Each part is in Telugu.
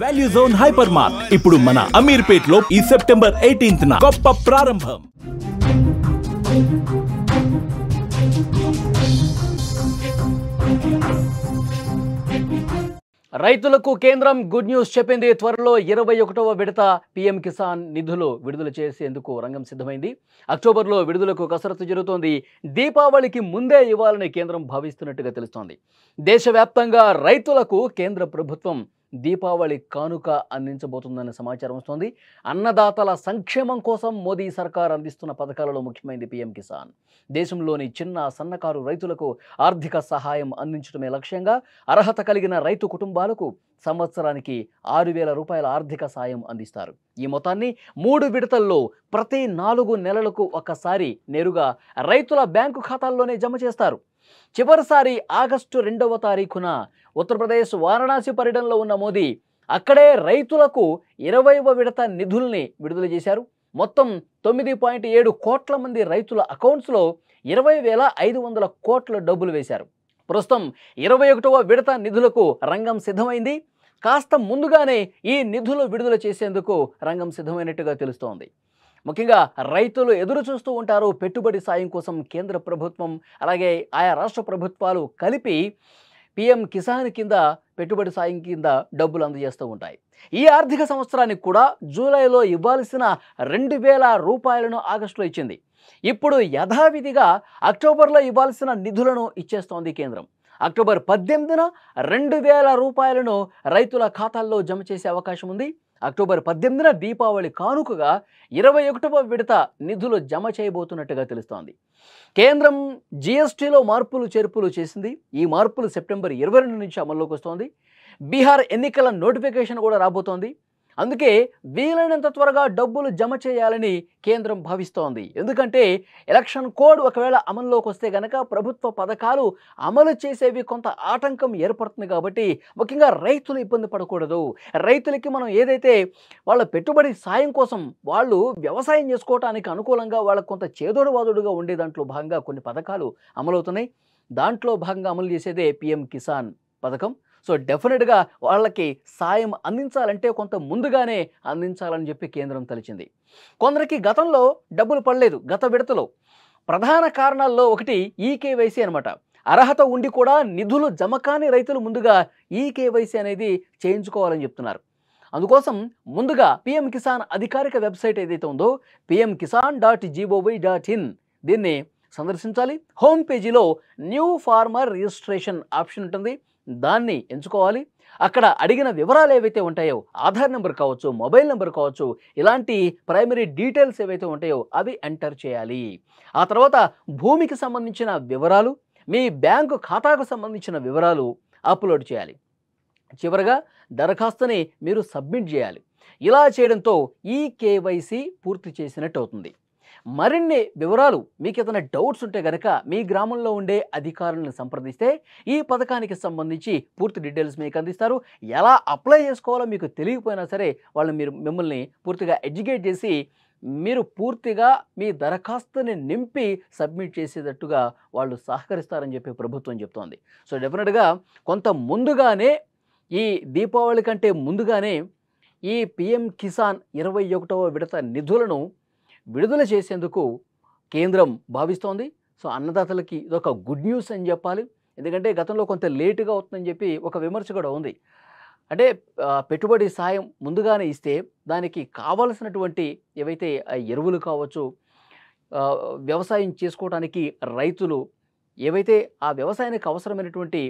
వాల్యూ జోన్ హైపర్ మార్ట్ ఇప్పుడు మన అమీర్పేట్ లో ఈ సెప్టెంబర్ 18న గొప్ప ప్రారంభం. రైతులకు కేంద్రం గుడ్ న్యూస్ చెప్పింది. త్వరలో 21వ విడత పీఎం కిసాన్ నిధులు విడుదల చేసేందుకు రంగం సిద్ధమైంది. అక్టోబర్లో విడుదలకు కసరత్తు జరుగుతోంది. దీపావళికి ముందే ఇవ్వాలని కేంద్రం భావిస్తున్నట్టుగా తెలుస్తోంది. దేశవ్యాప్తంగా రైతులకు కేంద్ర ప్రభుత్వం దీపావళి కానుక అందించబోతుందనే సమాచారం వస్తోంది. అన్నదాతల సంక్షేమం కోసం మోదీ సర్కార్ అందిస్తున్న పథకాలలో ముఖ్యమైనది పీఎం కిసాన్. దేశంలోని చిన్న సన్నకారు రైతులకు ఆర్థిక సహాయం అందించడమే లక్ష్యంగా అర్హత కలిగిన రైతు కుటుంబాలకు సంవత్సరానికి 6,000 రూపాయల ఆర్థిక సాయం అందిస్తారు. ఈ మొత్తాన్ని 3 విడతల్లో ప్రతి 4 నెలలకు ఒకసారి నేరుగా రైతుల బ్యాంకు ఖాతాల్లోనే జమ చేస్తారు. చివరిసారి ఆగస్టు 2వ తారీఖున ఉత్తరప్రదేశ్ వారణాసి పర్యటనలో ఉన్న మోదీ అక్కడే రైతులకు 20వ విడత నిధుల్ని విడుదల చేశారు. మొత్తం 9.7 కోట్ల మంది రైతుల అకౌంట్స్లో 20,500 కోట్ల డబ్బులు వేశారు. ప్రస్తుతం 21వ విడత నిధులకు రంగం సిద్ధమైంది. కాస్త ముందుగానే ఈ నిధులు విడుదల చేసేందుకు రంగం సిద్ధమైనట్టుగా తెలుస్తోంది. ముఖ్యంగా రైతులు ఎదురు చూస్తూ ఉంటారు. పెట్టుబడి సాయం కోసం కేంద్ర ప్రభుత్వం అలాగే ఆయా రాష్ట్ర ప్రభుత్వాలు కలిపి పీఎం కిసాన్ కింద పెట్టుబడి సాయం కింద డబ్బులు అందజేస్తూ ఉంటాయి. ఈ ఆర్థిక సంవత్సరానికి కూడా జూలైలో ఇవ్వాల్సిన 2,000 రూపాయలను ఆగస్టులో ఇచ్చింది. ఇప్పుడు యథావిధిగా అక్టోబర్లో ఇవ్వాల్సిన నిధులను ఇచ్చేస్తోంది కేంద్రం. అక్టోబర్ 18న 2,000 రూపాయలను రైతుల ఖాతాల్లో జమ చేసే అవకాశం ఉంది. అక్టోబర్ 18న దీపావళి కానుకగా 21వ విడత నిధులు జమ చేయబోతున్నట్టుగా తెలుస్తోంది. కేంద్రం జీఎస్టీలో మార్పులు చేర్పులు చేసింది. ఈ మార్పులు సెప్టెంబర్ 22 నుంచి అమల్లోకి వస్తోంది. బీహార్ ఎన్నికల నోటిఫికేషన్ కూడా రాబోతోంది. అందుకే వీలైనంత త్వరగా డబ్బులు జమ చేయాలని కేంద్రం భావిస్తోంది. ఎందుకంటే ఎలక్షన్ కోడ్ ఒకవేళ అమల్లోకి వస్తే గనక ప్రభుత్వ పథకాలు అమలు చేసేవి కొంత ఆటంకం ఏర్పడుతుంది. కాబట్టి ముఖ్యంగా రైతులు ఇబ్బంది పడకూడదు. రైతులకి మనం ఏదైతే వాళ్ళ పెట్టుబడి సాయం కోసం వాళ్ళు వ్యవసాయం చేసుకోవడానికి అనుకూలంగా వాళ్ళకు కొంత చేదోడువాదుడుగా ఉండే దాంట్లో భాగంగా కొన్ని పథకాలు అమలవుతున్నాయి. దాంట్లో భాగంగా అమలు చేసేదే పీఎం కిసాన్ పథకం. సో డెఫినెట్గా వాళ్ళకి సాయం అందించాలంటే కొంత ముందుగానే అందించాలని చెప్పి కేంద్రం తలిచింది. కొందరికి గతంలో డబ్బులు పడలేదు. గత విడతలో ప్రధాన కారణాల్లో ఒకటి ఈకేవైసీ అనమాట. అర్హత ఉండి కూడా నిధులు జమ కాని రైతులు ముందుగా ఈకేవైసీ అనేది చేయించుకోవాలని చెప్తున్నారు. అందుకోసం ముందుగా పీఎం కిసాన్ అధికారిక వెబ్సైట్ ఏదైతే ఉందో pmkisan.gov.in దీన్ని సందర్శించాలి. హోమ్ పేజీలో న్యూ ఫార్మర్ రిజిస్ట్రేషన్ ఆప్షన్ ఉంటుంది. దాన్ని ఎంచుకోవాలి. అక్కడ అడిగిన వివరాలు ఏవైతే ఉంటాయో ఆధార్ నెంబర్ కావచ్చు, మొబైల్ నెంబర్ కావచ్చు, ఇలాంటి ప్రైమరీ డీటెయిల్స్ ఏవైతే ఉంటాయో అవి ఎంటర్ చేయాలి. ఆ తర్వాత భూమికి సంబంధించిన వివరాలు, మీ బ్యాంకు ఖాతాకు సంబంధించిన వివరాలు అప్లోడ్ చేయాలి. చివరగా దరఖాస్తుని మీరు సబ్మిట్ చేయాలి. ఇలా చేయడంతో ఈ కేవైసీ పూర్తి చేసినట్టు అవుతుంది. మరిన్ని వివరాలు మీకు ఏదైనా డౌట్స్ ఉంటే కనుక మీ గ్రామంలో ఉండే అధికారులను సంప్రదిస్తే ఈ పథకానికి సంబంధించి పూర్తి డీటెయిల్స్ మీకు అందిస్తారు. ఎలా అప్లై చేసుకోవాలో మీకు తెలియకపోయినా సరే వాళ్ళు మిమ్మల్ని పూర్తిగా ఎడ్యుకేట్ చేసి మీరు పూర్తిగా మీ దరఖాస్తుని నింపి సబ్మిట్ చేసేటట్టుగా వాళ్ళు సహకరిస్తారని చెప్పి ప్రభుత్వం చెప్తోంది. సో డెఫినెట్గా కొంత ముందుగానే ఈ దీపావళి కంటే ముందుగానే ఈ పీఎం కిసాన్ 21వ విడత నిధులను విడుదల చేసేందుకు కేంద్రం భావిస్తోంది. సో అన్నదాతలకి ఇదొక గుడ్ న్యూస్ అని చెప్పాలి. ఎందుకంటే గతంలో కొంత లేటుగా అవుతుందని చెప్పి ఒక విమర్శ కూడా ఉంది. అంటే పెట్టుబడి సాయం ముందుగానే ఇస్తే దానికి కావలసినటువంటి ఏవైతే ఎరువులు కావచ్చు, వ్యవసాయం చేసుకోవడానికి రైతులు ఏవైతే ఆ వ్యవసాయానికి అవసరమైనటువంటి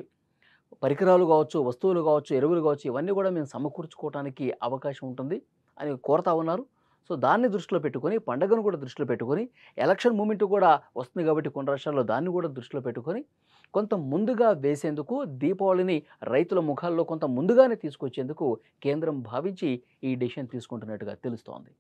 పరికరాలు కావచ్చు, వస్తువులు కావచ్చు, ఎరువులు కావచ్చు, ఇవన్నీ కూడా మేము సమకూర్చుకోవడానికి అవకాశం ఉంటుంది అని కోరుతా ఉన్నారు. సో దాన్ని దృష్టిలో పెట్టుకొని, పండుగను కూడా దృష్టిలో పెట్టుకొని, ఎలక్షన్ మూమెంట్ కూడా వస్తుంది కాబట్టి కొన్ని రాష్ట్రాల్లో దాన్ని కూడా దృష్టిలో పెట్టుకొని కొంత ముందుగా వేసేందుకు, దీపావళిని రైతుల ముఖాల్లో కొంత ముందుగానే తీసుకొచ్చేందుకు కేంద్రం భావించి ఈ డెసిషన్ తీసుకుంటున్నట్టుగా తెలుస్తోంది.